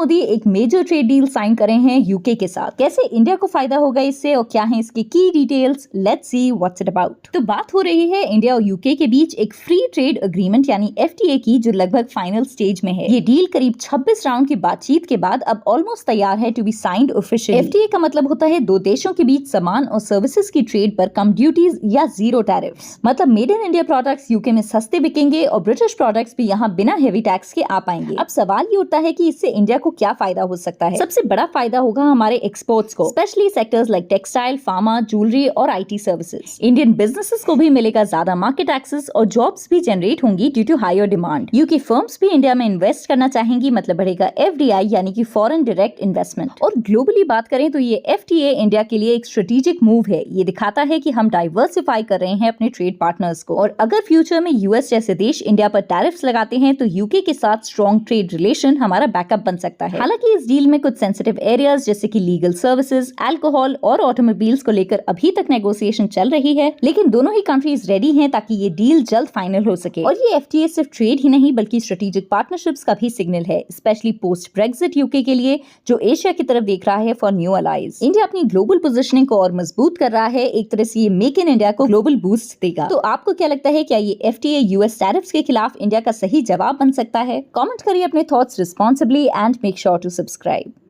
मोदी एक major trade deal sign करे हैं यूके के साथ। कैसे इंडिया को फायदा होगा इससे और क्या है इसकी की details, let's see what's it about. तो बात हो रही है इंडिया और यूके के बीच एक फ्री ट्रेड एग्रीमेंट यानी एफटीए की, जो लगभग फाइनल स्टेज में है। ये डील करीब 26 राउंड की बातचीत के बाद अब ऑलमोस्ट तैयार है to be signed officially. FTA का मतलब होता है दो देशों के बीच सामान और सर्विसेज की ट्रेड पर कम ड्यूटीज या जीरो टैरिफ्स। मतलब made in India products UK में सस्ते बिकेंगे और ब्रिटिश प्रोडक्ट्स भी यहाँ बिना हेवी टैक्स के आ पाएंगे। अब सवाल ये उठता है कि इससे इंडिया को क्या फायदा हो सकता है। सबसे बड़ा फायदा होगा हमारे एक्सपोर्ट्स को, specially sectors like textile, pharma, jewellery और आईटी सर्विसेज। इंडियन बिजनेसेस को भी मिलेगा ज्यादा मार्केट एक्सेस और जॉब्स भी जनरेट होंगी due to higher demand. UK firms भी इंडिया में इन्वेस्ट करना चाहेंगी, मतलब बढ़ेगा एफडीआई यानी कि फॉरेन डायरेक्ट इन्वेस्टमेंट। और ग्लोबली बात करें तो ये एफटीए इंडिया के लिए एक स्ट्रेटेजिक मूव है। ये दिखाता है कि हम डाइवर्सिफाई कर रहे हैं अपने ट्रेड पार्टनर्स को, और अगर फ्यूचर में यूएस जैसे देश इंडिया पर टैरिफ्स लगाते हैं तो यूके के साथ स्ट्रॉन्ग ट्रेड रिलेशन हमारा बैकअप बन सकता है। हालांकि इस डील में कुछ सेंसिटिव एरियाज जैसे कि लीगल सर्विसेज, अल्कोहल और ऑटोमोबाइल्स को लेकर अभी तक नेगोशिएशन चल रही है, लेकिन दोनों ही कंट्रीज रेडी हैं ताकि ये डील जल्द फाइनल हो सके। और ये एफटीए सिर्फ ट्रेड ही नहीं बल्कि स्ट्रेटेजिक पार्टनरशिप्स का भी सिग्नल है, स्पेशली पोस्ट ब्रेक्जिट यूके के लिए, जो एशिया की तरफ देख रहा है फॉर न्यू अलाइज। इंडिया अपनी ग्लोबल पोजिशनिंग को और मजबूत कर रहा है। एक तरह से ये मेक इन इंडिया को ग्लोबल बूस्ट देगा। तो आपको क्या लगता है, क्या ये एफटीए यूएस टैरिफ्स के खिलाफ इंडिया का सही जवाब बन सकता है? कमेंट करिए अपने thoughts responsibly and make sure to subscribe.